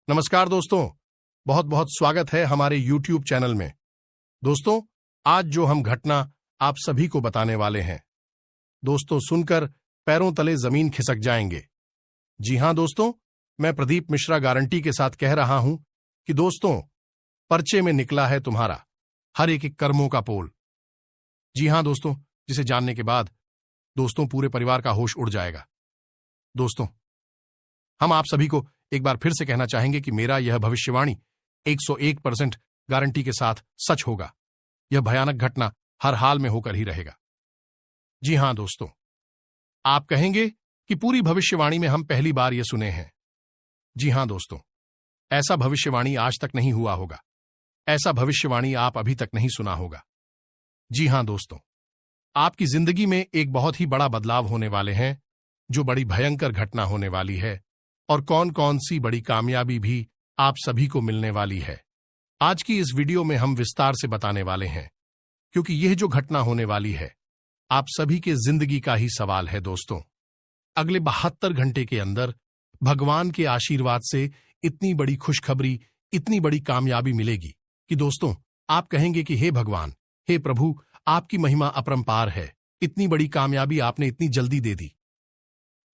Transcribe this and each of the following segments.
नमस्कार दोस्तों, बहुत बहुत स्वागत है हमारे YouTube चैनल में। दोस्तों, आज जो हम घटना आप सभी को बताने वाले हैं, दोस्तों सुनकर पैरों तले जमीन खिसक जाएंगे। जी हां दोस्तों, मैं प्रदीप मिश्रा गारंटी के साथ कह रहा हूं कि दोस्तों, पर्चे में निकला है तुम्हारा हर एक कर्मों का पोल। जी हां दोस्तों, जिसे जानने के बाद दोस्तों पूरे परिवार का होश उड़ जाएगा। दोस्तों, हम आप सभी को एक बार फिर से कहना चाहेंगे कि मेरा यह भविष्यवाणी 101% गारंटी के साथ सच होगा। यह भयानक घटना हर हाल में होकर ही रहेगा। जी हां दोस्तों, आप कहेंगे कि पूरी भविष्यवाणी में हम पहली बार यह सुने हैं। जी हां दोस्तों, ऐसा भविष्यवाणी आज तक नहीं हुआ होगा। ऐसा भविष्यवाणी आप अभी तक नहीं सुना होगा। जी हां दोस्तों, आपकी जिंदगी में एक बहुत ही बड़ा बदलाव होने वाले हैं, जो बड़ी भयंकर घटना होने वाली है, और कौन कौन सी बड़ी कामयाबी भी आप सभी को मिलने वाली है। आज की इस वीडियो में हम विस्तार से बताने वाले हैं, क्योंकि यह जो घटना होने वाली है आप सभी के जिंदगी का ही सवाल है। दोस्तों, अगले 72 घंटे के अंदर भगवान के आशीर्वाद से इतनी बड़ी खुशखबरी, इतनी बड़ी कामयाबी मिलेगी कि दोस्तों आप कहेंगे कि हे भगवान, हे प्रभु, आपकी महिमा अपरंपार है। इतनी बड़ी कामयाबी आपने इतनी जल्दी दे दी।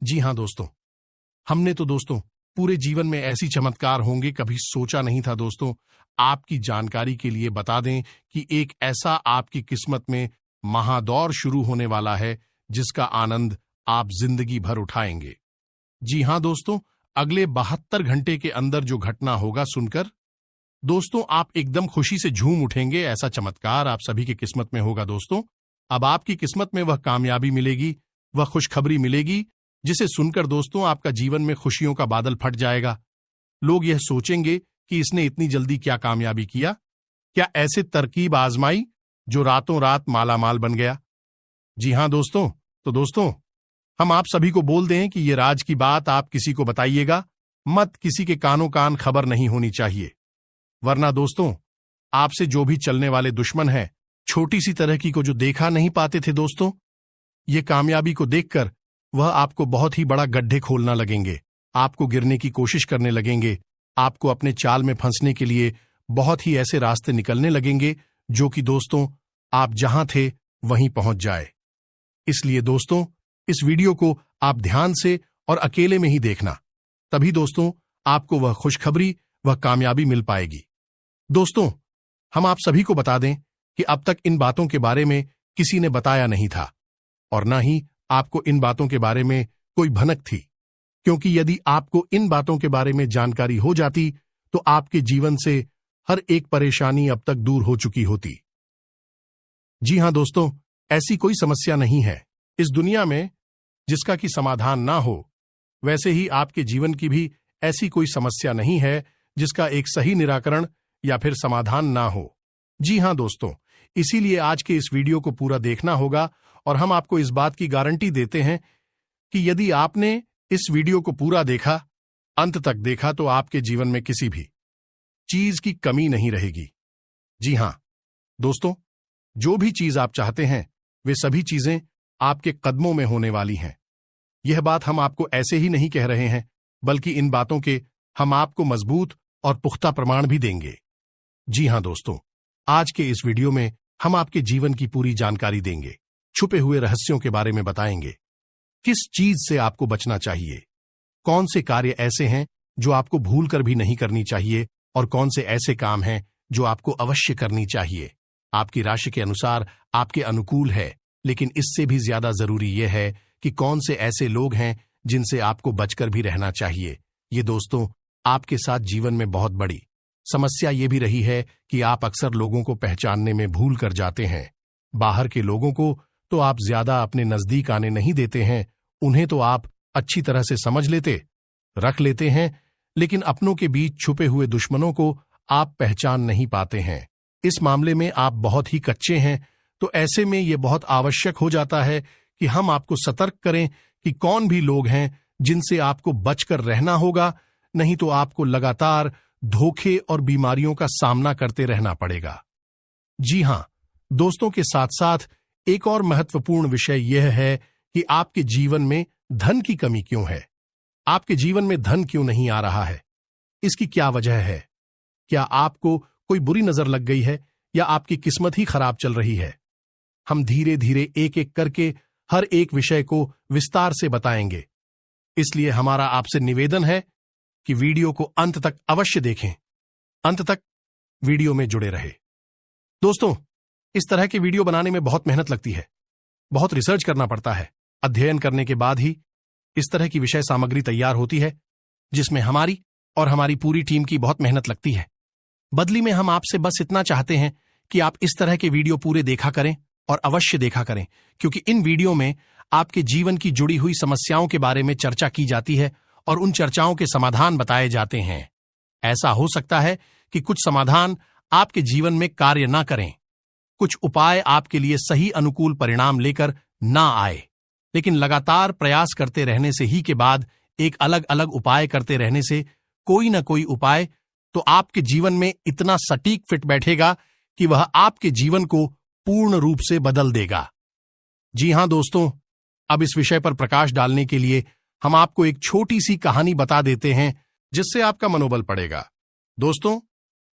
जी हां दोस्तों, हमने तो दोस्तों पूरे जीवन में ऐसी चमत्कार होंगे कभी सोचा नहीं था। दोस्तों, आपकी जानकारी के लिए बता दें कि एक ऐसा आपकी किस्मत में महादौर शुरू होने वाला है जिसका आनंद आप जिंदगी भर उठाएंगे। जी हां दोस्तों, अगले 72 घंटे के अंदर जो घटना होगा सुनकर दोस्तों आप एकदम खुशी से झूम उठेंगे। ऐसा चमत्कार आप सभी की किस्मत में होगा। दोस्तों, अब आपकी किस्मत में वह कामयाबी मिलेगी, वह खुशखबरी मिलेगी जिसे सुनकर दोस्तों आपका जीवन में खुशियों का बादल फट जाएगा। लोग यह सोचेंगे कि इसने इतनी जल्दी क्या कामयाबी किया, क्या ऐसे तरकीब आजमाई जो रातों रात मालामाल बन गया। जी हां दोस्तों, तो दोस्तों हम आप सभी को बोल दें कि ये राज की बात आप किसी को बताइएगा मत। किसी के कानों कान खबर नहीं होनी चाहिए, वरना दोस्तों आपसे जो भी चलने वाले दुश्मन हैं, छोटी सी तरह की को जो देखा नहीं पाते थे दोस्तों, ये कामयाबी को देखकर वह आपको बहुत ही बड़ा गड्ढे खोलना लगेंगे, आपको गिरने की कोशिश करने लगेंगे, आपको अपने चाल में फंसने के लिए बहुत ही ऐसे रास्ते निकलने लगेंगे जो कि दोस्तों आप जहां थे वहीं पहुंच जाए। इसलिए दोस्तों इस वीडियो को आप ध्यान से और अकेले में ही देखना, तभी दोस्तों आपको वह खुशखबरी, वह कामयाबी मिल पाएगी। दोस्तों, हम आप सभी को बता दें कि अब तक इन बातों के बारे में किसी ने बताया नहीं था, और न ही आपको इन बातों के बारे में कोई भनक थी, क्योंकि यदि आपको इन बातों के बारे में जानकारी हो जाती तो आपके जीवन से हर एक परेशानी अब तक दूर हो चुकी होती। जी हां दोस्तों, ऐसी कोई समस्या नहीं है इस दुनिया में जिसका कि समाधान ना हो। वैसे ही आपके जीवन की भी ऐसी कोई समस्या नहीं है जिसका एक सही निराकरण या फिर समाधान ना हो। जी हां दोस्तों, इसीलिए आज के इस वीडियो को पूरा देखना होगा, और हम आपको इस बात की गारंटी देते हैं कि यदि आपने इस वीडियो को पूरा देखा, अंत तक देखा, तो आपके जीवन में किसी भी चीज की कमी नहीं रहेगी। जी हां दोस्तों, जो भी चीज आप चाहते हैं वे सभी चीजें आपके कदमों में होने वाली हैं। यह बात हम आपको ऐसे ही नहीं कह रहे हैं, बल्कि इन बातों के हम आपको मजबूत और पुख्ता प्रमाण भी देंगे। जी हां दोस्तों, आज के इस वीडियो में हम आपके जीवन की पूरी जानकारी देंगे, छुपे हुए रहस्यों के बारे में बताएंगे, किस चीज से आपको बचना चाहिए, कौन से कार्य ऐसे हैं जो आपको भूल कर भी नहीं करनी चाहिए, और कौन से ऐसे काम हैं जो आपको अवश्य करनी चाहिए। आपकी राशि के अनुसार आपके अनुकूल है, लेकिन इससे भी ज्यादा जरूरी यह है कि कौन से ऐसे लोग हैं जिनसे आपको बचकर भी रहना चाहिए। ये दोस्तों आपके साथ जीवन में बहुत बड़ी समस्या ये भी रही है कि आप अक्सर लोगों को पहचानने में भूल कर जाते हैं। बाहर के लोगों को तो आप ज्यादा अपने नजदीक आने नहीं देते हैं, उन्हें तो आप अच्छी तरह से समझ लेते, रख लेते हैं, लेकिन अपनों के बीच छुपे हुए दुश्मनों को आप पहचान नहीं पाते हैं। इस मामले में आप बहुत ही कच्चे हैं, तो ऐसे में यह बहुत आवश्यक हो जाता है कि हम आपको सतर्क करें कि कौन भी लोग हैं जिनसे आपको बचकर रहना होगा, नहीं तो आपको लगातार धोखे और बीमारियों का सामना करते रहना पड़ेगा। जी हां दोस्तों, के साथ साथ एक और महत्वपूर्ण विषय यह है कि आपके जीवन में धन की कमी क्यों है, आपके जीवन में धन क्यों नहीं आ रहा है। इसकी क्या वजह है? क्या आपको कोई बुरी नजर लग गई है या आपकी किस्मत ही खराब चल रही है? हम धीरे धीरे एक एक करके हर एक विषय को विस्तार से बताएंगे। इसलिए हमारा आपसे निवेदन है कि वीडियो को अंत तक अवश्य देखें, अंत तक वीडियो में जुड़े रहे। दोस्तों, इस तरह के वीडियो बनाने में बहुत मेहनत लगती है, बहुत रिसर्च करना पड़ता है। अध्ययन करने के बाद ही इस तरह की विषय सामग्री तैयार होती है, जिसमें हमारी और हमारी पूरी टीम की बहुत मेहनत लगती है। बदली में हम आपसे बस इतना चाहते हैं कि आप इस तरह के वीडियो पूरे देखा करें और अवश्य देखा करें, क्योंकि इन वीडियो में आपके जीवन की जुड़ी हुई समस्याओं के बारे में चर्चा की जाती है और उन चर्चाओं के समाधान बताए जाते हैं। ऐसा हो सकता है कि कुछ समाधान आपके जीवन में कार्य ना करें, कुछ उपाय आपके लिए सही अनुकूल परिणाम लेकर ना आए, लेकिन लगातार प्रयास करते रहने से ही के बाद एक अलग अलग उपाय करते रहने से कोई ना कोई उपाय तो आपके जीवन में इतना सटीक फिट बैठेगा कि वह आपके जीवन को पूर्ण रूप से बदल देगा। जी हां दोस्तों, अब इस विषय पर प्रकाश डालने के लिए हम आपको एक छोटी सी कहानी बता देते हैं, जिससे आपका मनोबल बढ़ेगा। दोस्तों,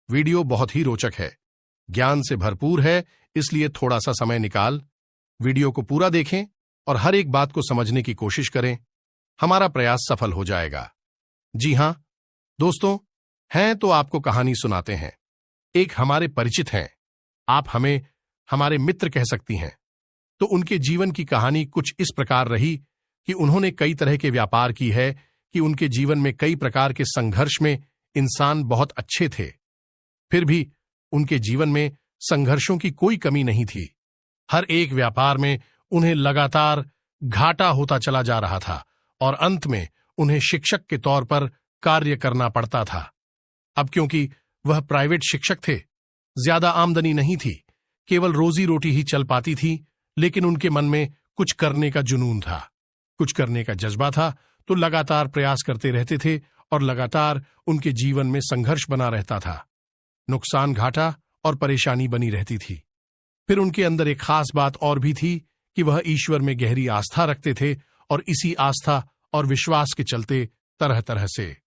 वीडियो बहुत ही रोचक है, ज्ञान से भरपूर है, इसलिए थोड़ा सा समय निकाल वीडियो को पूरा देखें और हर एक बात को समझने की कोशिश करें। हमारा प्रयास सफल हो जाएगा। जी हां दोस्तों, हैं तो आपको कहानी सुनाते हैं। एक हमारे परिचित हैं, आप हमें हमारे मित्र कह सकती हैं। तो उनके जीवन की कहानी कुछ इस प्रकार रही कि उन्होंने कई तरह के व्यापार की है कि उनके जीवन में कई प्रकार के संघर्ष में इंसान बहुत अच्छे थे, फिर भी उनके जीवन में संघर्षों की कोई कमी नहीं थी। हर एक व्यापार में उन्हें लगातार घाटा होता चला जा रहा था और अंत में उन्हें शिक्षक के तौर पर कार्य करना पड़ता था। अब क्योंकि वह प्राइवेट शिक्षक थे, ज्यादा आमदनी नहीं थी, केवल रोजी रोटी ही चल पाती थी, लेकिन उनके मन में कुछ करने का जुनून था, कुछ करने का जज्बा था, तो लगातार प्रयास करते रहते थे और लगातार उनके जीवन में संघर्ष बना रहता था। नुकसान, घाटा और परेशानी बनी रहती थी। फिर उनके अंदर एक खास बात और भी थी कि वह ईश्वर में गहरी आस्था रखते थे और इसी आस्था और विश्वास के चलते तरह तरह से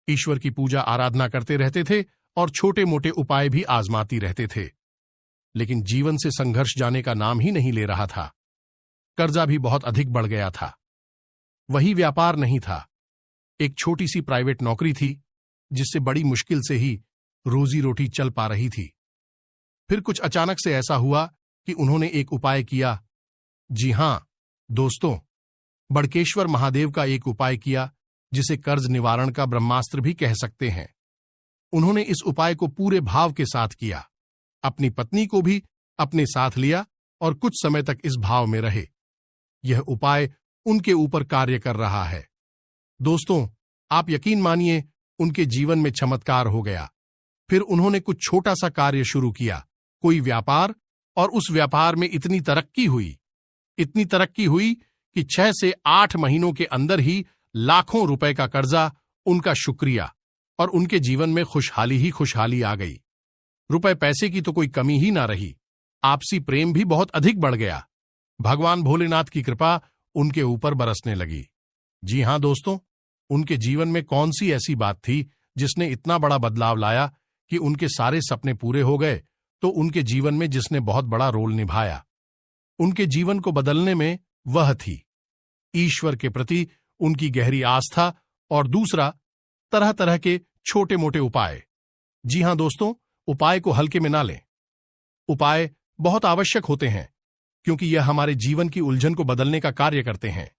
ईश्वर की पूजा आराधना करते रहते थे और छोटे मोटे उपाय भी आजमाती रहते थे। लेकिन जीवन से संघर्ष जाने का नाम ही नहीं ले रहा था। कर्जा भी बहुत अधिक बढ़ गया था। वही व्यापार नहीं था, एक छोटी सी प्राइवेट नौकरी थी, जिससे बड़ी मुश्किल से ही रोजी रोटी चल पा रही थी। फिर कुछ अचानक से ऐसा हुआ कि उन्होंने एक उपाय किया। जी हां दोस्तों, बड़केश्वर महादेव का एक उपाय किया, जिसे कर्ज निवारण का ब्रह्मास्त्र भी कह सकते हैं। उन्होंने इस उपाय को पूरे भाव के साथ किया, अपनी पत्नी को भी अपने साथ लिया और कुछ समय तक इस भाव में रहे। यह उपाय उनके ऊपर कार्य कर रहा है। दोस्तों, आप यकीन मानिए, उनके जीवन में चमत्कार हो गया। फिर उन्होंने कुछ छोटा सा कार्य शुरू किया, कोई व्यापार, और उस व्यापार में इतनी तरक्की हुई कि 6 से 8 महीनों के अंदर ही लाखों रुपए का कर्जा, उनका शुक्रिया, और उनके जीवन में खुशहाली ही खुशहाली आ गई। रुपए पैसे की तो कोई कमी ही ना रही, आपसी प्रेम भी बहुत अधिक बढ़ गया। भगवान भोलेनाथ की कृपा उनके ऊपर बरसने लगी। जी हां दोस्तों, उनके जीवन में कौन सी ऐसी बात थी जिसने इतना बड़ा बदलाव लाया कि उनके सारे सपने पूरे हो गए? तो उनके जीवन में जिसने बहुत बड़ा रोल निभाया, उनके जीवन को बदलने में, वह थी ईश्वर के प्रति उनकी गहरी आस्था, और दूसरा तरह तरह के छोटे मोटे उपाय। जी हां दोस्तों, उपाय को हल्के में ना लें। उपाय बहुत आवश्यक होते हैं, क्योंकि यह हमारे जीवन की उलझन को बदलने का कार्य करते हैं।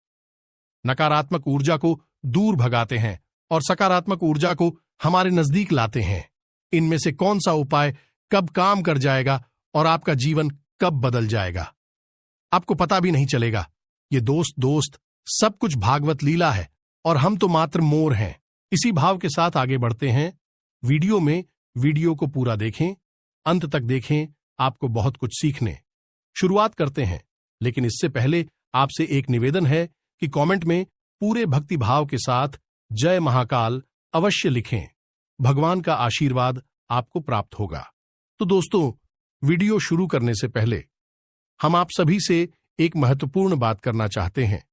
नकारात्मक ऊर्जा को दूर भगाते हैं और सकारात्मक ऊर्जा को हमारे नजदीक लाते हैं। इनमें से कौन सा उपाय कब काम कर जाएगा और आपका जीवन कब बदल जाएगा, आपको पता भी नहीं चलेगा। ये दोस्त सब कुछ भागवत लीला है और हम तो मात्र मोर हैं। इसी भाव के साथ आगे बढ़ते हैं। वीडियो को पूरा देखें, अंत तक देखें, आपको बहुत कुछ सीखने। शुरुआत करते हैं, लेकिन इससे पहले आपसे एक निवेदन है कि कमेंट में पूरे भक्ति भाव के साथ जय महाकाल अवश्य लिखें। भगवान का आशीर्वाद आपको प्राप्त होगा। तो दोस्तों, वीडियो शुरू करने से पहले हम आप सभी से एक महत्वपूर्ण बात करना चाहते हैं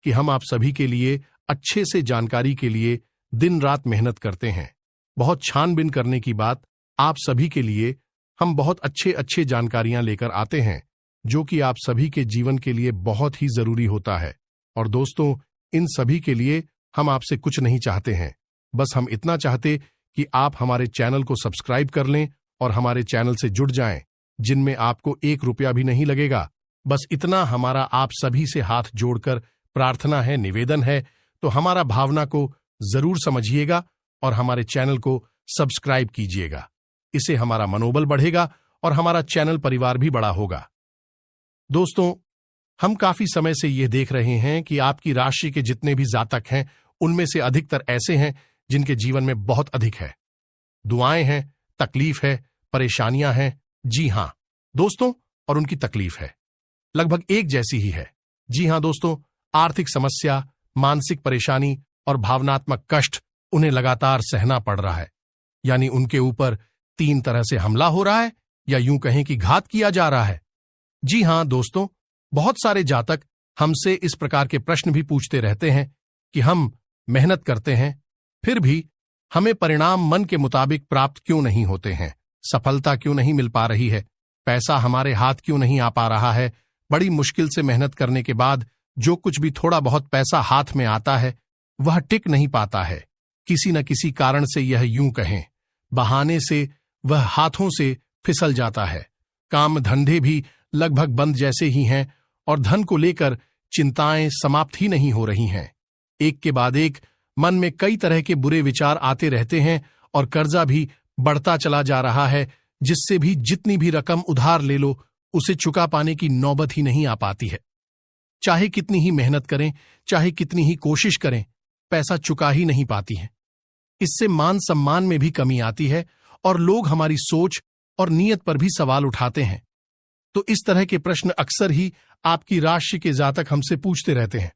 कि हम आप सभी के लिए अच्छे से जानकारी के लिए दिन रात मेहनत करते हैं। बहुत छानबीन करने की बात आप सभी के लिए हम बहुत अच्छे अच्छे जानकारियां लेकर आते हैं, जो कि आप सभी के जीवन के लिए बहुत ही जरूरी होता है। और दोस्तों, इन सभी के लिए हम आपसे कुछ नहीं चाहते हैं, बस हम इतना चाहते कि आप हमारे चैनल को सब्सक्राइब कर लें और हमारे चैनल से जुड़ जाएं, जिनमें आपको 1 रुपया भी नहीं लगेगा। बस इतना हमारा आप सभी से हाथ जोड़कर प्रार्थना है, निवेदन है। तो हमारा भावना को जरूर समझिएगा और हमारे चैनल को सब्सक्राइब कीजिएगा। इससे हमारा मनोबल बढ़ेगा और हमारा चैनल परिवार भी बड़ा होगा। दोस्तों, हम काफी समय से यह देख रहे हैं कि आपकी राशि के जितने भी जातक हैं, उनमें से अधिकतर ऐसे हैं जिनके जीवन में बहुत अधिक है, दुआएं हैं, तकलीफ है, परेशानियां हैं। जी हां दोस्तों, और उनकी तकलीफ है लगभग एक जैसी ही है। जी हां दोस्तों, आर्थिक समस्या, मानसिक परेशानी और भावनात्मक कष्ट उन्हें लगातार सहना पड़ रहा है। यानी उनके ऊपर 3 तरह से हमला हो रहा है, या यूं कहें कि घात किया जा रहा है। जी हां दोस्तों, बहुत सारे जातक हमसे इस प्रकार के प्रश्न भी पूछते रहते हैं कि हम मेहनत करते हैं, फिर भी हमें परिणाम मन के मुताबिक प्राप्त क्यों नहीं होते हैं, सफलता क्यों नहीं मिल पा रही है, पैसा हमारे हाथ क्यों नहीं आ पा रहा है। बड़ी मुश्किल से मेहनत करने के बाद जो कुछ भी थोड़ा बहुत पैसा हाथ में आता है, वह टिक नहीं पाता है। किसी न किसी कारण से, यह यूं कहें बहाने से, वह हाथों से फिसल जाता है। काम धंधे भी लगभग बंद जैसे ही हैं और धन को लेकर चिंताएं समाप्त ही नहीं हो रही हैं। एक के बाद एक मन में कई तरह के बुरे विचार आते रहते हैं और कर्जा भी बढ़ता चला जा रहा है, जिससे भी जितनी भी रकम उधार ले लो, उसे चुका पाने की नौबत ही नहीं आ पाती है। चाहे कितनी ही मेहनत करें, चाहे कितनी ही कोशिश करें, पैसा चुका ही नहीं पाती है। इससे मान सम्मान में भी कमी आती है और लोग हमारी सोच और नीयत पर भी सवाल उठाते हैं। तो इस तरह के प्रश्न अक्सर ही आपकी राशि के जातक हमसे पूछते रहते हैं।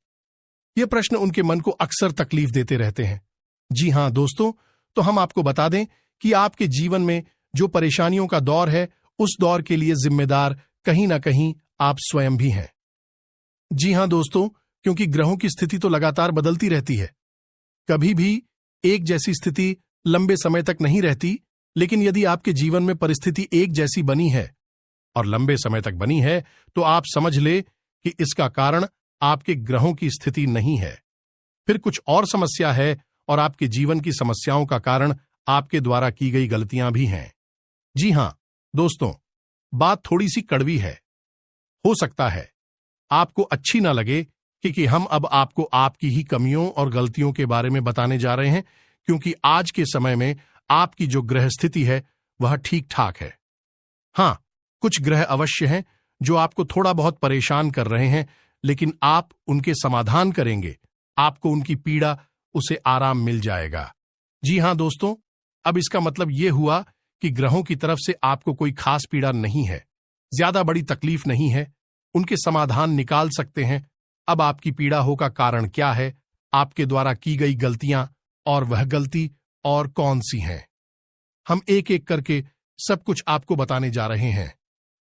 ये प्रश्न उनके मन को अक्सर तकलीफ देते रहते हैं। जी हां दोस्तों, तो हम आपको बता दें कि आपके जीवन में जो परेशानियों का दौर है, उस दौर के लिए जिम्मेदार कहीं ना कहीं आप स्वयं भी हैं। जी हां दोस्तों, क्योंकि ग्रहों की स्थिति तो लगातार बदलती रहती है। कभी भी एक जैसी स्थिति लंबे समय तक नहीं रहती, लेकिन यदि आपके जीवन में परिस्थिति एक जैसी बनी है और लंबे समय तक बनी है, तो आप समझ ले कि इसका कारण आपके ग्रहों की स्थिति नहीं है, फिर कुछ और समस्या है, और आपके जीवन की समस्याओं का कारण आपके द्वारा की गई गलतियां भी हैं। जी हां दोस्तों, बात थोड़ी सी कड़वी है। हो सकता है आपको अच्छी ना लगे कि हम अब आपको आपकी ही कमियों और गलतियों के बारे में बताने जा रहे हैं, क्योंकि आज के समय में आपकी जो ग्रह स्थिति है वह ठीक ठाक है। हां, कुछ ग्रह अवश्य हैं जो आपको थोड़ा बहुत परेशान कर रहे हैं, लेकिन आप उनके समाधान करेंगे, आपको उनकी पीड़ा, उसे आराम मिल जाएगा। जी हां दोस्तों, अब इसका मतलब यह हुआ कि ग्रहों की तरफ से आपको कोई खास पीड़ा नहीं है, ज्यादा बड़ी तकलीफ नहीं है, उनके समाधान निकाल सकते हैं। अब आपकी पीड़ा हो का कारण क्या है, आपके द्वारा की गई गलतियां, और वह गलती और कौन सी हैं। हम एक एक करके सब कुछ आपको बताने जा रहे हैं,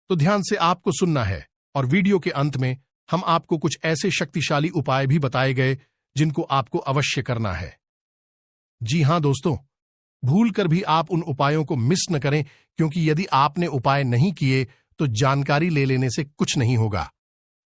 तो ध्यान से आपको सुनना है। और वीडियो के अंत में हम आपको कुछ ऐसे शक्तिशाली उपाय भी बताए गए जिनको आपको अवश्य करना है। जी हां दोस्तों, भूल कर भी आप उन उपायों को मिस न करें, क्योंकि यदि आपने उपाय नहीं किए तो जानकारी ले लेने से कुछ नहीं होगा।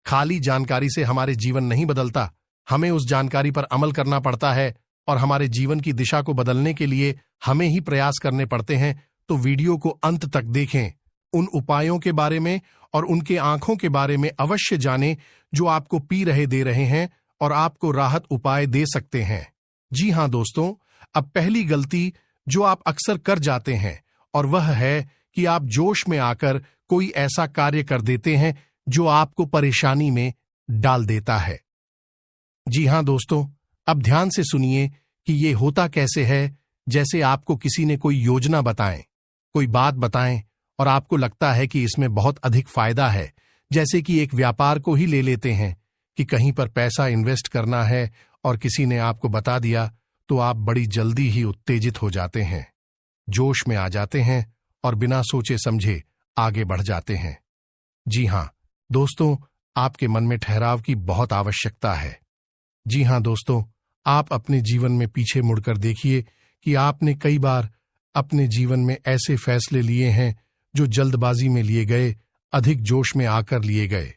खाली जानकारी से हमारे जीवन नहीं बदलता, हमें उस जानकारी पर अमल करना पड़ता है, और हमारे जीवन की दिशा को बदलने के लिए हमें ही प्रयास करने पड़ते हैं। तो वीडियो को अंत तक देखें, उन उपायों के बारे में और उनके आंखों के बारे में अवश्य जानें जो आपको पी रहे दे रहे हैं और आपको राहत उपाय दे सकते हैं। जी हां दोस्तों, अब पहली गलती जो आप अक्सर कर जाते हैं, और वह है कि आप जोश में आकर कोई ऐसा कार्य कर देते हैं जो आपको परेशानी में डाल देता है। जी हां दोस्तों, अब ध्यान से सुनिए कि ये होता कैसे है। जैसे आपको किसी ने कोई योजना बताएं, कोई बात बताएं, और आपको लगता है कि इसमें बहुत अधिक फायदा है। जैसे कि एक व्यापार को ही ले लेते हैं कि कहीं पर पैसा इन्वेस्ट करना है, और किसी ने आपको बता दिया, तो आप बड़ी जल्दी ही उत्तेजित हो जाते हैं, जोश में आ जाते हैं और बिना सोचे समझे आगे बढ़ जाते हैं। जी हां दोस्तों, आपके मन में ठहराव की बहुत आवश्यकता है। जी हां दोस्तों, आप अपने जीवन में पीछे मुड़कर देखिए कि आपने कई बार अपने जीवन में ऐसे फैसले लिए हैं जो जल्दबाजी में लिए गए, अधिक जोश में आकर लिए गए।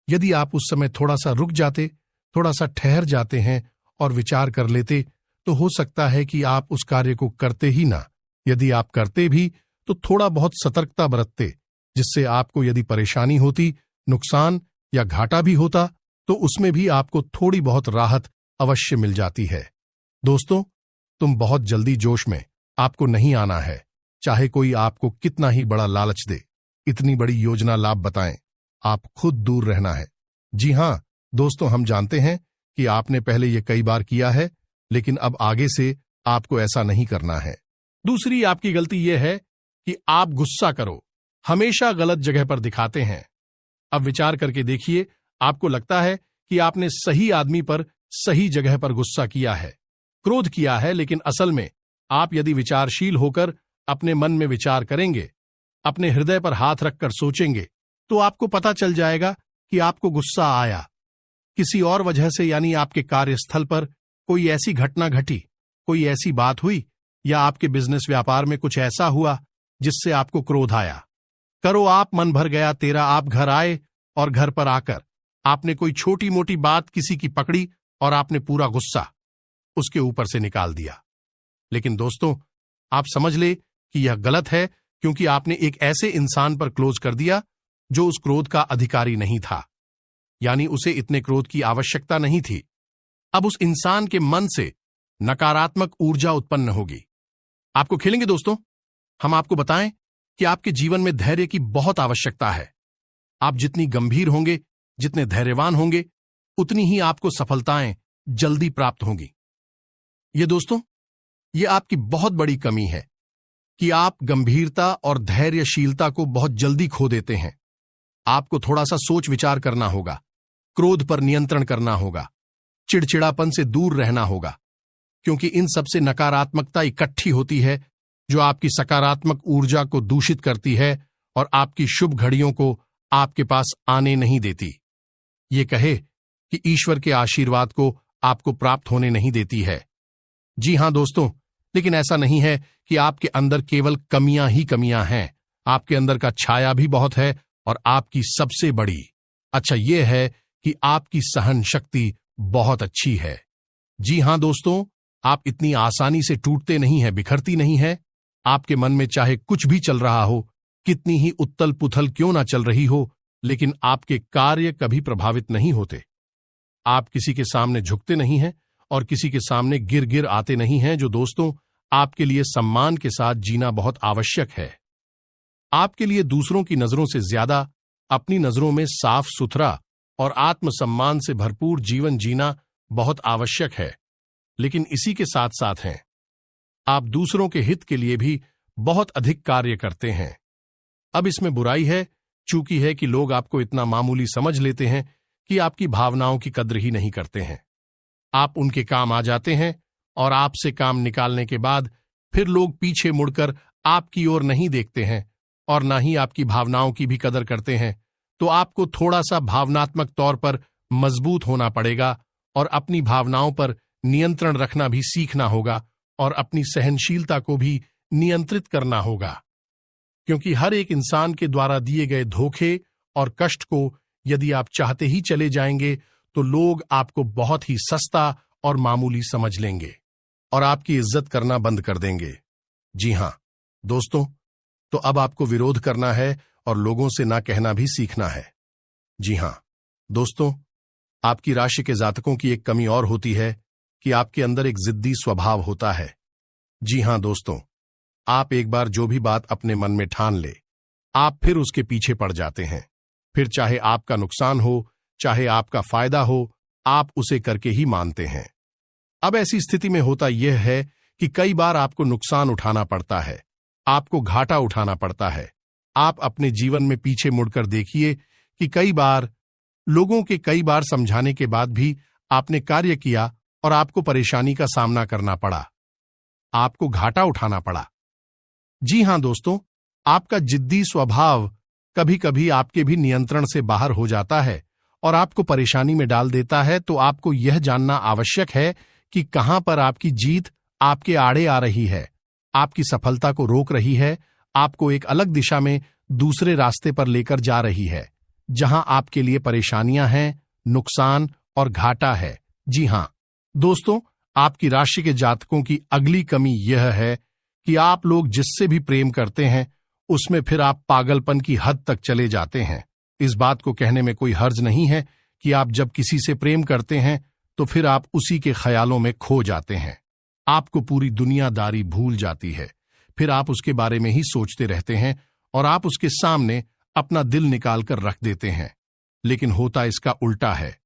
यदि आप उस समय थोड़ा सा रुक जाते, थोड़ा सा ठहर जाते हैं और विचार कर लेते, तो हो सकता है कि आप उस कार्य को करते ही ना। यदि आप करते भी तो थोड़ा बहुत सतर्कता बरतते, जिससे आपको यदि परेशानी होती, नुकसान या घाटा भी होता, तो उसमें भी आपको थोड़ी बहुत राहत अवश्य मिल जाती है। दोस्तों, तुम बहुत जल्दी जोश में आपको नहीं आना है, चाहे कोई आपको कितना ही बड़ा लालच दे, इतनी बड़ी योजना लाभ बताएं, आप खुद दूर रहना है। जी हां दोस्तों, हम जानते हैं कि आपने पहले ये कई बार किया है, लेकिन अब आगे से आपको ऐसा नहीं करना है। दूसरी आपकी गलती यह है कि आप गुस्सा करो हमेशा गलत जगह पर दिखाते हैं। अब विचार करके देखिए, आपको लगता है कि आपने सही आदमी पर सही जगह पर गुस्सा किया है, क्रोध किया है, लेकिन असल में आप यदि विचारशील होकर अपने मन में विचार करेंगे, अपने हृदय पर हाथ रखकर सोचेंगे, तो आपको पता चल जाएगा कि आपको गुस्सा आया किसी और वजह से, यानी आपके कार्यस्थल पर कोई ऐसी घटना घटी, कोई ऐसी बात हुई, या आपके बिजनेस व्यापार में कुछ ऐसा हुआ जिससे आपको क्रोध आया। करो आप मन भर गया तेरा, आप घर आए और घर पर आकर आपने कोई छोटी मोटी बात किसी की पकड़ी और आपने पूरा गुस्सा उसके ऊपर से निकाल दिया। लेकिन दोस्तों, आप समझ ले कि यह गलत है, क्योंकि आपने एक ऐसे इंसान पर क्लोज कर दिया जो उस क्रोध का अधिकारी नहीं था, यानी उसे इतने क्रोध की आवश्यकता नहीं थी। अब उस इंसान के मन से नकारात्मक ऊर्जा उत्पन्न होगी। आपको खेलेंगे दोस्तों, हम आपको बताएं कि आपके जीवन में धैर्य की बहुत आवश्यकता है। आप जितनी गंभीर होंगे, जितने धैर्यवान होंगे, उतनी ही आपको सफलताएं जल्दी प्राप्त होंगी। ये दोस्तों, ये आपकी बहुत बड़ी कमी है कि आप गंभीरता और धैर्यशीलता को बहुत जल्दी खो देते हैं। आपको थोड़ा सा सोच विचार करना होगा, क्रोध पर नियंत्रण करना होगा, चिड़चिड़ापन से दूर रहना होगा, क्योंकि इन सबसे नकारात्मकता इकट्ठी होती है जो आपकी सकारात्मक ऊर्जा को दूषित करती है और आपकी शुभ घड़ियों को आपके पास आने नहीं देती। ये कहे कि ईश्वर के आशीर्वाद को आपको प्राप्त होने नहीं देती है। जी हां दोस्तों, लेकिन ऐसा नहीं है कि आपके अंदर केवल कमियां ही कमियां हैं। आपके अंदर का छाया भी बहुत है, और आपकी सबसे बड़ी अच्छा यह है कि आपकी सहन शक्ति बहुत अच्छी है। जी हां दोस्तों, आप इतनी आसानी से टूटते नहीं हैं, बिखरती नहीं है। आपके मन में चाहे कुछ भी चल रहा हो, कितनी ही उत्तल पुथल क्यों ना चल रही हो, लेकिन आपके कार्य कभी प्रभावित नहीं होते। आप किसी के सामने झुकते नहीं हैं और किसी के सामने गिर गिर आते नहीं हैं, जो दोस्तों आपके लिए सम्मान के साथ जीना बहुत आवश्यक है। आपके लिए दूसरों की नजरों से ज्यादा अपनी नजरों में साफ सुथरा और आत्मसम्मान से भरपूर जीवन जीना बहुत आवश्यक है। लेकिन इसी के साथ साथ हैं, आप दूसरों के हित के लिए भी बहुत अधिक कार्य करते हैं। अब इसमें बुराई है, चूंकि है कि लोग आपको इतना मामूली समझ लेते हैं कि आपकी भावनाओं की कद्र ही नहीं करते हैं। आप उनके काम आ जाते हैं और आपसे काम निकालने के बाद फिर लोग पीछे मुड़कर आपकी ओर नहीं देखते हैं और ना ही आपकी भावनाओं की भी कदर करते हैं। तो आपको थोड़ा सा भावनात्मक तौर पर मजबूत होना पड़ेगा और अपनी भावनाओं पर नियंत्रण रखना भी सीखना होगा और अपनी सहनशीलता को भी नियंत्रित करना होगा, क्योंकि हर एक इंसान के द्वारा दिए गए धोखे और कष्ट को यदि आप चाहते ही चले जाएंगे तो लोग आपको बहुत ही सस्ता और मामूली समझ लेंगे और आपकी इज्जत करना बंद कर देंगे। जी हां दोस्तों, तो अब आपको विरोध करना है और लोगों से ना कहना भी सीखना है। जी हां दोस्तों, आपकी राशि के जातकों की एक कमी और होती है कि आपके अंदर एक जिद्दी स्वभाव होता है। जी हां दोस्तों, आप एक बार जो भी बात अपने मन में ठान ले, आप फिर उसके पीछे पड़ जाते हैं। फिर चाहे आपका नुकसान हो, चाहे आपका फायदा हो, आप उसे करके ही मानते हैं। अब ऐसी स्थिति में होता यह है कि कई बार आपको नुकसान उठाना पड़ता है, आपको घाटा उठाना पड़ता है। आप अपने जीवन में पीछे मुड़कर देखिए कि कई बार लोगों के कई बार समझाने के बाद भी आपने कार्य किया और आपको परेशानी का सामना करना पड़ा, आपको घाटा उठाना पड़ा। जी हां दोस्तों, आपका जिद्दी स्वभाव कभी कभी आपके भी नियंत्रण से बाहर हो जाता है और आपको परेशानी में डाल देता है, तो आपको यह जानना आवश्यक है कि कहां पर आपकी जीत आपके आड़े आ रही है, आपकी सफलता को रोक रही है, आपको एक अलग दिशा में दूसरे रास्ते पर लेकर जा रही है, जहां आपके लिए परेशानियां हैं, नुकसान और घाटा है। जी हां दोस्तों, आपकी राशि के जातकों की अगली कमी यह है कि आप लोग जिससे भी प्रेम करते हैं उसमें फिर आप पागलपन की हद तक चले जाते हैं। इस बात को कहने में कोई हर्ज नहीं है कि आप जब किसी से प्रेम करते हैं तो फिर आप उसी के ख्यालों में खो जाते हैं। आपको पूरी दुनियादारी भूल जाती है, फिर आप उसके बारे में ही सोचते रहते हैं और आप उसके सामने अपना दिल निकाल कर रख देते हैं। लेकिन होता इसका उल्टा है।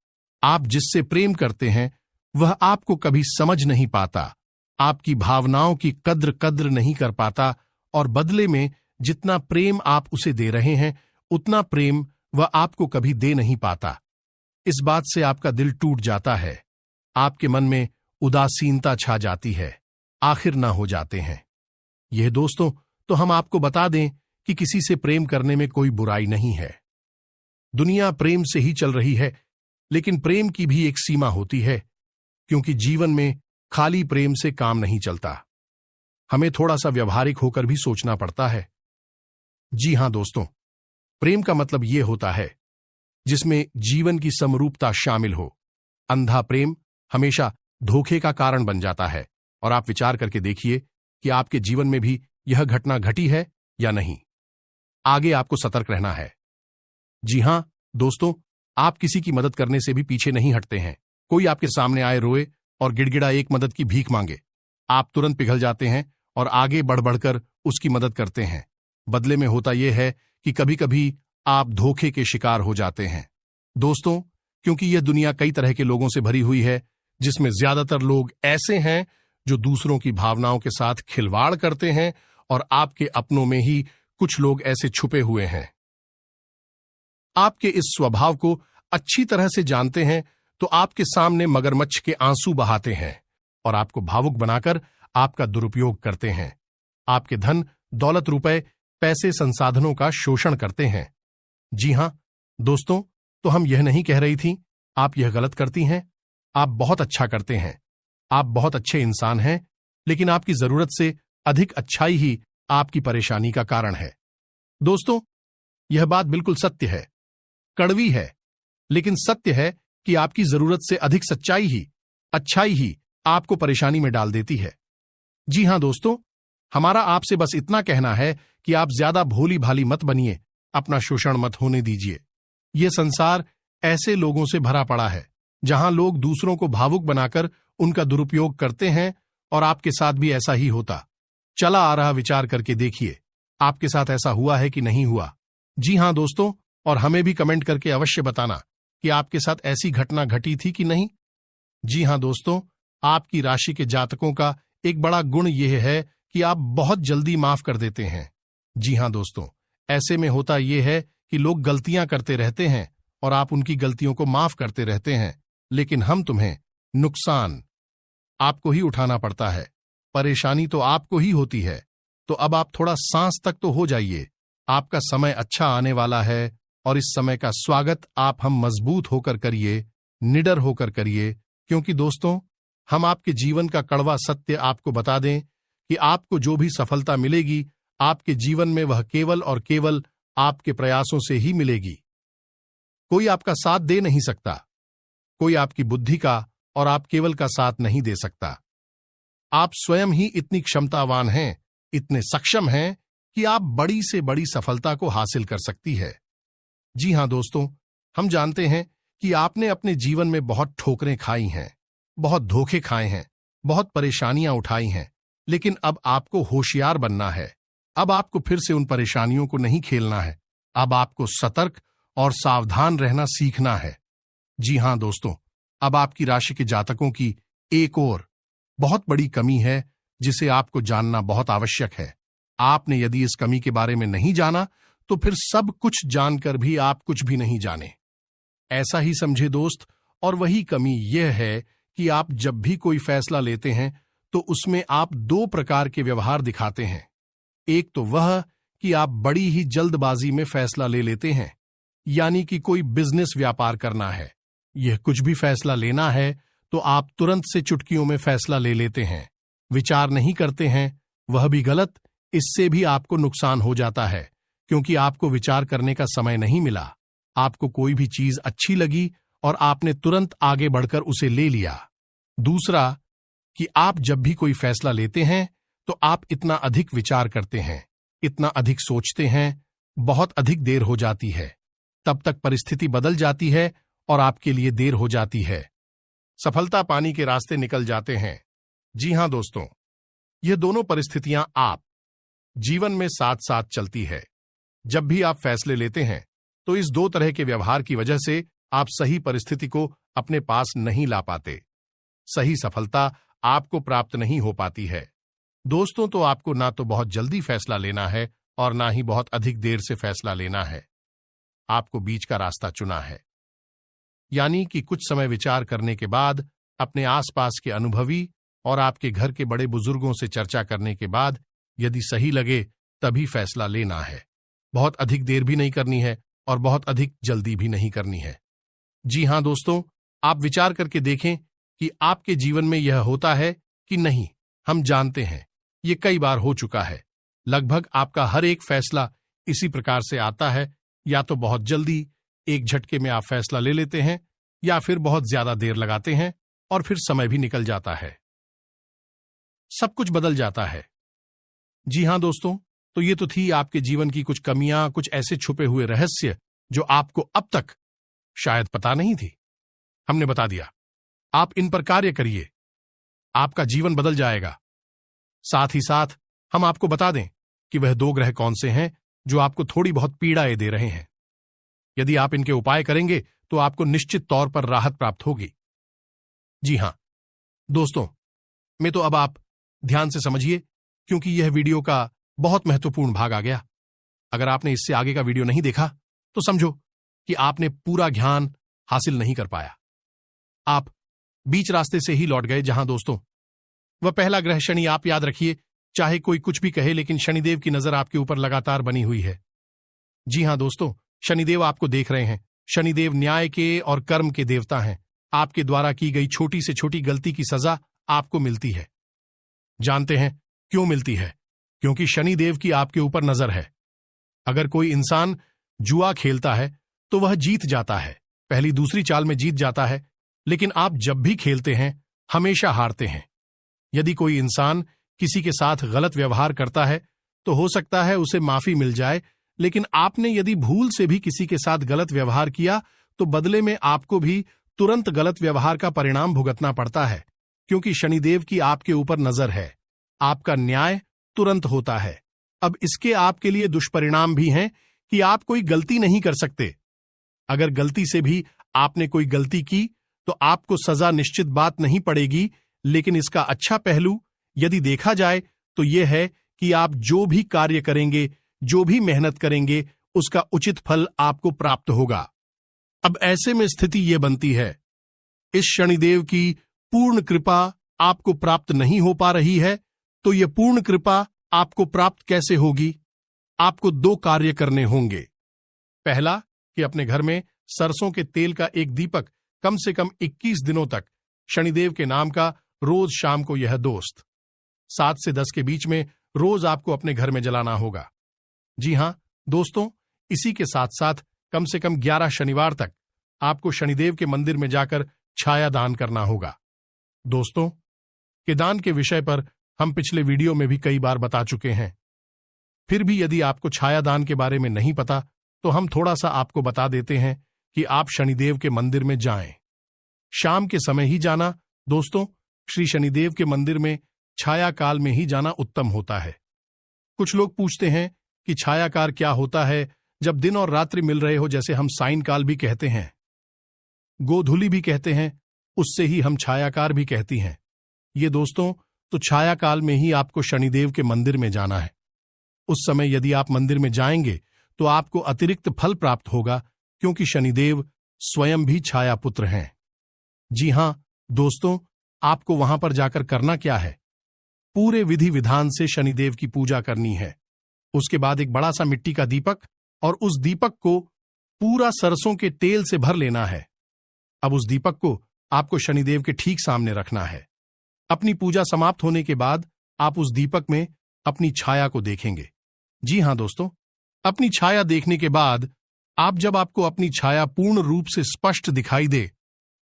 आप जिससे प्रेम करते हैं वह आपको कभी समझ नहीं पाता, आपकी भावनाओं की कद्र नहीं कर पाता, और बदले में जितना प्रेम आप उसे दे रहे हैं उतना प्रेम वह आपको कभी दे नहीं पाता। इस बात से आपका दिल टूट जाता है, आपके मन में उदासीनता छा जाती है, आखिर ना हो जाते हैं। यह दोस्तों तो हम आपको बता दें कि किसी से प्रेम करने में कोई बुराई नहीं है। दुनिया प्रेम से ही चल रही है, लेकिन प्रेम की भी एक सीमा होती है, क्योंकि जीवन में खाली प्रेम से काम नहीं चलता। हमें थोड़ा सा व्यवहारिक होकर भी सोचना पड़ता है। जी हां दोस्तों, प्रेम का मतलब यह होता है जिसमें जीवन की समरूपता शामिल हो। अंधा प्रेम हमेशा धोखे का कारण बन जाता है, और आप विचार करके देखिए कि आपके जीवन में भी यह घटना घटी है या नहीं। आगे आपको सतर्क रहना है। जी हां दोस्तों, आप किसी की मदद करने से भी पीछे नहीं हटते हैं। कोई आपके सामने आए, रोए और गिड़गिड़ा एक मदद की भीख मांगे, आप तुरंत पिघल जाते हैं और आगे बढ़ बढ़कर उसकी मदद करते हैं। बदले में होता यह है कि कभी कभी आप धोखे के शिकार हो जाते हैं। दोस्तों, क्योंकि यह दुनिया कई तरह के लोगों से भरी हुई है, जिसमें ज्यादातर लोग ऐसे हैं जो दूसरों की भावनाओं के साथ खिलवाड़ करते हैं, और आपके अपनों में ही कुछ लोग ऐसे छुपे हुए हैं। आपके इस स्वभाव को अच्छी तरह से जानते हैं तो आपके सामने मगरमच्छ के आंसू बहाते हैं और आपको भावुक बनाकर आपका दुरुपयोग करते हैं। आपके धन, दौलत, रुपए, पैसे, संसाधनों का शोषण करते हैं। जी हां दोस्तों, तो हम यह नहीं कह रही थी आप यह गलत करती हैं। आप बहुत अच्छा करते हैं, आप बहुत अच्छे इंसान हैं, लेकिन आपकी जरूरत से अधिक अच्छाई ही आपकी परेशानी का कारण है। दोस्तों, यह बात बिल्कुल सत्य है, कड़वी है, लेकिन सत्य है कि आपकी जरूरत से अधिक सच्चाई ही, अच्छाई ही आपको परेशानी में डाल देती है। जी हां दोस्तों, हमारा आपसे बस इतना कहना है कि आप ज्यादा भोली भाली मत बनिए, अपना शोषण मत होने दीजिए। यह संसार ऐसे लोगों से भरा पड़ा है जहां लोग दूसरों को भावुक बनाकर उनका दुरुपयोग करते हैं, और आपके साथ भी ऐसा ही होता चला आ रहा। विचार करके देखिए, आपके साथ ऐसा हुआ है कि नहीं हुआ। जी हां दोस्तों, और हमें भी कमेंट करके अवश्य बताना कि आपके साथ ऐसी घटना घटी थी कि नहीं। जी हां दोस्तों, आपकी राशि के जातकों का एक बड़ा गुण यह है कि आप बहुत जल्दी माफ कर देते हैं। जी हां दोस्तों, ऐसे में होता यह है कि लोग गलतियां करते रहते हैं और आप उनकी गलतियों को माफ करते रहते हैं, लेकिन हम तुम्हें नुकसान आपको ही उठाना पड़ता है, परेशानी तो आपको ही होती है। तो अब आप थोड़ा सांस तक तो हो जाइए, आपका समय अच्छा आने वाला है, और इस समय का स्वागत आप हम मजबूत होकर करिए, निडर होकर करिए, क्योंकि दोस्तों, हम आपके जीवन का कड़वा सत्य आपको बता दें कि आपको जो भी सफलता मिलेगी आपके जीवन में वह केवल और केवल आपके प्रयासों से ही मिलेगी। कोई आपका साथ दे नहीं सकता, कोई आपकी बुद्धि का और आप केवल का साथ नहीं दे सकता। आप स्वयं ही इतनी क्षमतावान हैं, इतने सक्षम हैं कि आप बड़ी से बड़ी सफलता को हासिल कर सकती है। जी हां दोस्तों, हम जानते हैं कि आपने अपने जीवन में बहुत ठोकरें खाई हैं, बहुत धोखे खाए हैं, बहुत परेशानियां उठाई हैं, लेकिन अब आपको होशियार बनना है। अब आपको फिर से उन परेशानियों को नहीं खेलना है, अब आपको सतर्क और सावधान रहना सीखना है। जी हां दोस्तों, अब आपकी राशि के जातकों की एक और बहुत बड़ी कमी है जिसे आपको जानना बहुत आवश्यक है। आपने यदि इस कमी के बारे में नहीं जाना तो फिर सब कुछ जानकर भी आप कुछ भी नहीं जाने, ऐसा ही समझे दोस्त। और वही कमी यह है कि आप जब भी कोई फैसला लेते हैं तो उसमें आप दो प्रकार के व्यवहार दिखाते हैं। एक तो वह कि आप बड़ी ही जल्दबाजी में फैसला ले लेते हैं, यानी कि कोई बिजनेस व्यापार करना है, यह कुछ भी फैसला लेना है तो आप तुरंत से चुटकियों में फैसला ले लेते हैं, विचार नहीं करते हैं, वह भी गलत। इससे भी आपको नुकसान हो जाता है क्योंकि आपको विचार करने का समय नहीं मिला। आपको कोई भी चीज अच्छी लगी और आपने तुरंत आगे बढ़कर उसे ले लिया। दूसरा कि आप जब भी कोई फैसला लेते हैं तो आप इतना अधिक विचार करते हैं, इतना अधिक सोचते हैं, बहुत अधिक देर हो जाती है, तब तक परिस्थिति बदल जाती है और आपके लिए देर हो जाती है। सफलता पाने के रास्ते निकल जाते हैं। जी हां दोस्तों, यह दोनों परिस्थितियां आप जीवन में साथ साथ चलती है। जब भी आप फैसले लेते हैं तो इस दो तरह के व्यवहार की वजह से आप सही परिस्थिति को अपने पास नहीं ला पाते, सही सफलता आपको प्राप्त नहीं हो पाती है। दोस्तों, तो आपको ना तो बहुत जल्दी फैसला लेना है और ना ही बहुत अधिक देर से फैसला लेना है। आपको बीच का रास्ता चुना है, यानी कि कुछ समय विचार करने के बाद अपने आसपास के अनुभवी और आपके घर के बड़े बुजुर्गों से चर्चा करने के बाद यदि सही लगे तभी फैसला लेना है। बहुत अधिक देर भी नहीं करनी है और बहुत अधिक जल्दी भी नहीं करनी है। जी हां दोस्तों, आप विचार करके देखें कि आपके जीवन में यह होता है कि नहीं। हम जानते हैं ये कई बार हो चुका है। लगभग आपका हर एक फैसला इसी प्रकार से आता है, या तो बहुत जल्दी एक झटके में आप फैसला ले लेते हैं या फिर बहुत ज्यादा देर लगाते हैं और फिर समय भी निकल जाता है, सब कुछ बदल जाता है। जी हां दोस्तों, तो ये तो थी आपके जीवन की कुछ कमियां, कुछ ऐसे छुपे हुए रहस्य जो आपको अब तक शायद पता नहीं थी। हमने बता दिया, आप इन पर कार्य करिए, आपका जीवन बदल जाएगा। साथ ही साथ हम आपको बता दें कि वह दो ग्रह कौन से हैं जो आपको थोड़ी बहुत पीड़ाएं दे रहे हैं। यदि आप इनके उपाय करेंगे तो आपको निश्चित तौर पर राहत प्राप्त होगी। जी हां दोस्तों, मैं तो अब आप ध्यान से समझिए क्योंकि यह वीडियो का बहुत महत्वपूर्ण भाग आ गया। अगर आपने इससे आगे का वीडियो नहीं देखा तो समझो कि आपने पूरा ज्ञान हासिल नहीं कर पाया। आप बीच रास्ते से ही लौट गए। जहां दोस्तों, वह पहला ग्रह शनि, आप याद रखिए, चाहे कोई कुछ भी कहे लेकिन शनिदेव की नजर आपके ऊपर लगातार बनी हुई है। जी हां दोस्तों, शनिदेव आपको देख रहे हैं। शनिदेव न्याय के और कर्म के देवता हैं। आपके द्वारा की गई छोटी से छोटी गलती की सजा आपको मिलती है। जानते हैं क्यों मिलती है? क्योंकि शनिदेव की आपके ऊपर नजर है। अगर कोई इंसान जुआ खेलता है तो वह जीत जाता है, पहली दूसरी चाल में जीत जाता है, लेकिन आप जब भी खेलते हैं हमेशा हारते हैं। यदि कोई इंसान किसी के साथ गलत व्यवहार करता है तो हो सकता है उसे माफी मिल जाए, लेकिन आपने यदि भूल से भी किसी के साथ गलत व्यवहार किया तो बदले में आपको भी तुरंत गलत व्यवहार का परिणाम भुगतना पड़ता है, क्योंकि शनिदेव की आपके ऊपर नजर है। आपका न्याय तुरंत होता है। अब इसके आपके लिए दुष्परिणाम भी हैं कि आप कोई गलती नहीं कर सकते। अगर गलती से भी आपने कोई गलती की तो आपको सजा निश्चित बात नहीं पड़ेगी, लेकिन इसका अच्छा पहलू यदि देखा जाए तो यह है कि आप जो भी कार्य करेंगे, जो भी मेहनत करेंगे, उसका उचित फल आपको प्राप्त होगा। अब ऐसे में स्थिति यह बनती है, इस शनिदेव की पूर्ण कृपा आपको प्राप्त नहीं हो पा रही है, तो यह पूर्ण कृपा आपको प्राप्त कैसे होगी? आपको दो कार्य करने होंगे। पहला कि अपने घर में सरसों के तेल का एक दीपक कम से कम 21 दिनों तक शनिदेव के नाम का रोज शाम को यह दोस्त 7 से 10 के बीच में रोज आपको अपने घर में जलाना होगा। जी हां दोस्तों, इसी के साथ साथ कम से कम 11 शनिवार तक आपको शनिदेव के मंदिर में जाकर छाया दान करना होगा। दोस्तों, के दान के विषय पर हम पिछले वीडियो में भी कई बार बता चुके हैं। फिर भी यदि आपको छाया दान के बारे में नहीं पता तो हम थोड़ा सा आपको बता देते हैं कि आप शनिदेव के मंदिर में जाएं। शाम के समय ही जाना। दोस्तों, श्री शनिदेव के मंदिर में छाया काल में ही जाना उत्तम होता है। कुछ लोग पूछते हैं कि छायाकार क्या होता है? जब दिन और रात्रि मिल रहे हो, जैसे हम साइन काल भी कहते हैं, गोधूली भी कहते हैं, उससे ही हम छायाकार भी कहती हैं। ये दोस्तों, तो छाया काल में ही आपको शनिदेव के मंदिर में जाना है। उस समय यदि आप मंदिर में जाएंगे तो आपको अतिरिक्त फल प्राप्त होगा, क्योंकि शनिदेव स्वयं भी छाया पुत्र हैं। जी हां दोस्तों, आपको वहां पर जाकर करना क्या है? पूरे विधि विधान से शनिदेव की पूजा करनी है। उसके बाद एक बड़ा सा मिट्टी का दीपक, और उस दीपक को पूरा सरसों के तेल से भर लेना है। अब उस दीपक को आपको शनिदेव के ठीक सामने रखना है। अपनी पूजा समाप्त होने के बाद आप उस दीपक में अपनी छाया को देखेंगे। जी हां दोस्तों, अपनी छाया देखने के बाद जब आपको अपनी छाया पूर्ण रूप से स्पष्ट दिखाई दे,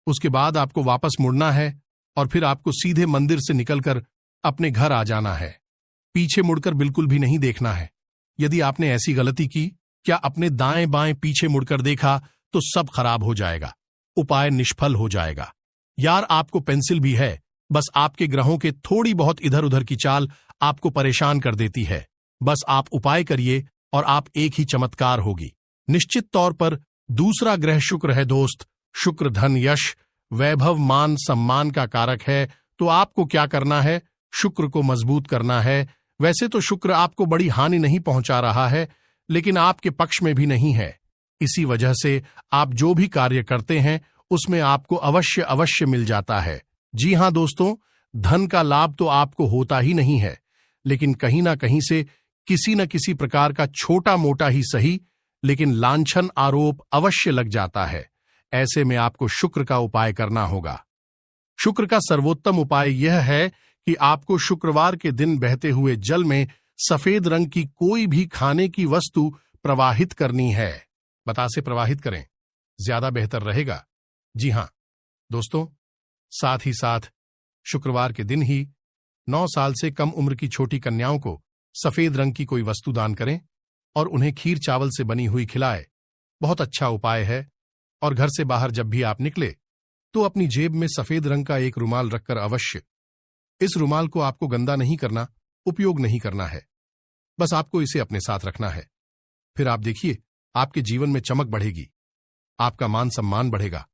उसके बाद आपको वापस मुड़ना है और फिर आपको सीधे मंदिर से निकलकर अपने घर आ जाना है। पीछे मुड़कर बिल्कुल भी नहीं देखना है। यदि आपने ऐसी गलती की, क्या अपने दाएं बाएं पीछे मुड़कर देखा, तो सब खराब हो जाएगा, उपाय निष्फल हो जाएगा। यार, आपको पेंसिल भी है, बस आपके ग्रहों के थोड़ी बहुत इधर उधर की चाल आपको परेशान कर देती है। बस आप उपाय करिए और आप एक ही चमत्कार होगी। निश्चित तौर पर दूसरा ग्रह शुक्र है दोस्त। शुक्र धन, यश, वैभव, मान सम्मान का कारक है। तो आपको क्या करना है? शुक्र को मजबूत करना है। वैसे तो शुक्र आपको बड़ी हानि नहीं पहुंचा रहा है, लेकिन आपके पक्ष में भी नहीं है। इसी वजह से आप जो भी कार्य करते हैं उसमें आपको अवश्य मिल जाता है। जी हां दोस्तों, धन का लाभ तो आपको होता ही नहीं है, लेकिन कहीं ना कहीं से किसी न किसी प्रकार का छोटा मोटा ही सही, लेकिन लांछन आरोप अवश्य लग जाता है। ऐसे में आपको शुक्र का उपाय करना होगा। शुक्र का सर्वोत्तम उपाय यह है कि आपको शुक्रवार के दिन बहते हुए जल में सफेद रंग की कोई भी खाने की वस्तु प्रवाहित करनी है। बतासे प्रवाहित करें, ज्यादा बेहतर रहेगा। जी हां दोस्तों, साथ ही साथ शुक्रवार के दिन ही 9 साल से कम उम्र की छोटी कन्याओं को सफेद रंग की कोई वस्तु दान करें और उन्हें खीर चावल से बनी हुई खिलाए। बहुत अच्छा उपाय है। और घर से बाहर जब भी आप निकले तो अपनी जेब में सफेद रंग का एक रुमाल रखकर अवश्य, इस रुमाल को आपको गंदा नहीं करना, उपयोग नहीं करना है, बस आपको इसे अपने साथ रखना है। फिर आप देखिए, आपके जीवन में चमक बढ़ेगी, आपका मान सम्मान बढ़ेगा।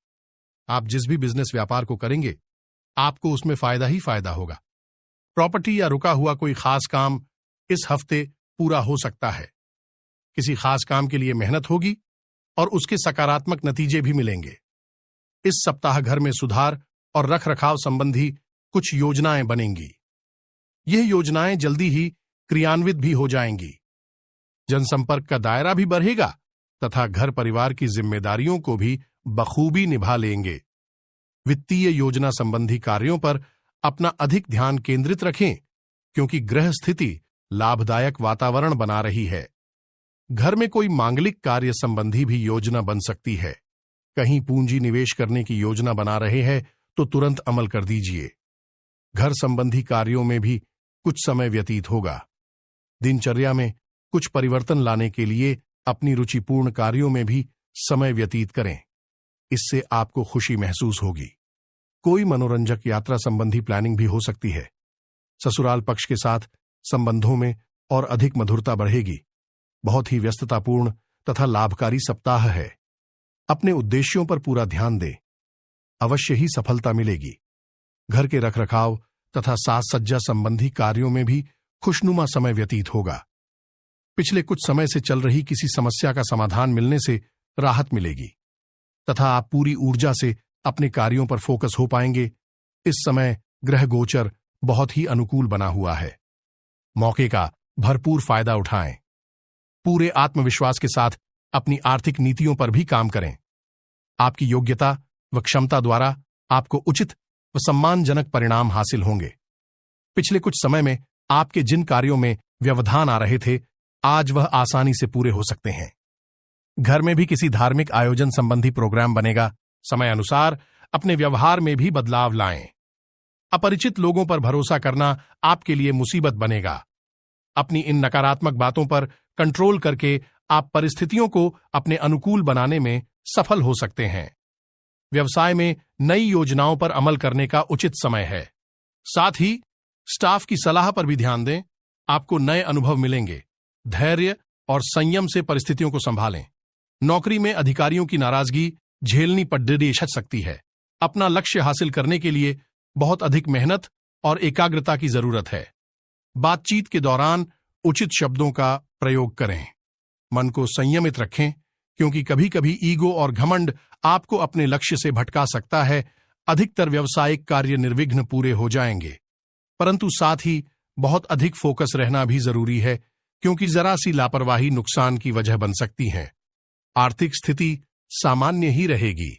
आप जिस भी बिजनेस व्यापार को करेंगे आपको उसमें फायदा ही फायदा होगा। प्रॉपर्टी या रुका हुआ कोई खास काम इस हफ्ते पूरा हो सकता है। किसी खास काम के लिए मेहनत होगी और उसके सकारात्मक नतीजे भी मिलेंगे। इस सप्ताह घर में सुधार और रखरखाव संबंधी कुछ योजनाएं बनेंगी। यह योजनाएं जल्दी ही क्रियान्वित भी हो जाएंगी। जनसंपर्क का दायरा भी बढ़ेगा तथा घर परिवार की जिम्मेदारियों को भी बखूबी निभा लेंगे। वित्तीय योजना संबंधी कार्यों पर अपना अधिक ध्यान केंद्रित रखें, क्योंकि ग्रह स्थिति लाभदायक वातावरण बना रही है। घर में कोई मांगलिक कार्य संबंधी भी योजना बन सकती है। कहीं पूंजी निवेश करने की योजना बना रहे हैं तो तुरंत अमल कर दीजिए। घर संबंधी कार्यों में भी कुछ समय व्यतीत होगा। दिनचर्या में कुछ परिवर्तन लाने के लिए अपनी रुचिपूर्ण कार्यों में भी समय व्यतीत करें। इससे आपको खुशी महसूस होगी। कोई मनोरंजक यात्रा संबंधी प्लानिंग भी हो सकती है। ससुराल पक्ष के साथ संबंधों में और अधिक मधुरता बढ़ेगी। बहुत ही व्यस्ततापूर्ण तथा लाभकारी सप्ताह है। अपने उद्देश्यों पर पूरा ध्यान दें, अवश्य ही सफलता मिलेगी। घर के रखरखाव तथा साज सज्जा संबंधी कार्यों में भी खुशनुमा समय व्यतीत होगा। पिछले कुछ समय से चल रही किसी समस्या का समाधान मिलने से राहत मिलेगी तथा आप पूरी ऊर्जा से अपने कार्यों पर फोकस हो पाएंगे। इस समय ग्रह गोचर बहुत ही अनुकूल बना हुआ है। मौके का भरपूर फायदा उठाएं। पूरे आत्मविश्वास के साथ अपनी आर्थिक नीतियों पर भी काम करें। आपकी योग्यता व क्षमता द्वारा आपको उचित व सम्मानजनक परिणाम हासिल होंगे। पिछले कुछ समय में आपके जिन कार्यों में व्यवधान आ रहे थे, आज वह आसानी से पूरे हो सकते हैं। घर में भी किसी धार्मिक आयोजन संबंधी प्रोग्राम बनेगा। समय अनुसार अपने व्यवहार में भी बदलाव लाएं। अपरिचित लोगों पर भरोसा करना आपके लिए मुसीबत बनेगा। अपनी इन नकारात्मक बातों पर कंट्रोल करके आप परिस्थितियों को अपने अनुकूल बनाने में सफल हो सकते हैं। व्यवसाय में नई योजनाओं पर अमल करने का उचित समय है। साथ ही स्टाफ की सलाह पर भी ध्यान दें। आपको नए अनुभव मिलेंगे। धैर्य और संयम से परिस्थितियों को संभालें। नौकरी में अधिकारियों की नाराजगी झेलनी पड़ सकती है। अपना लक्ष्य हासिल करने के लिए बहुत अधिक मेहनत और एकाग्रता की जरूरत है। बातचीत के दौरान उचित शब्दों का प्रयोग करें। मन को संयमित रखें, क्योंकि कभी कभी ईगो और घमंड आपको अपने लक्ष्य से भटका सकता है। अधिकतर व्यावसायिक कार्य निर्विघ्न पूरे हो जाएंगे, परंतु साथ ही बहुत अधिक फोकस रहना भी जरूरी है, क्योंकि जरा सी लापरवाही नुकसान की वजह बन सकती है। आर्थिक स्थिति सामान्य ही रहेगी।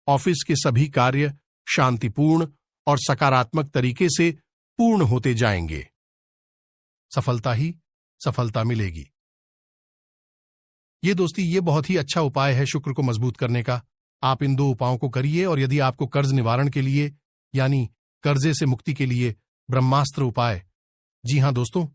ऑफिस के सभी कार्य शांतिपूर्ण और सकारात्मक तरीके से पूर्ण होते जाएंगे। सफलता ही सफलता मिलेगी। ये बहुत ही अच्छा उपाय है शुक्र को मजबूत करने का। आप इन 2 उपायों को करिए, और यदि आपको कर्ज निवारण के लिए यानी कर्जे से मुक्ति के लिए ब्रह्मास्त्र उपाय, जी हां दोस्तों,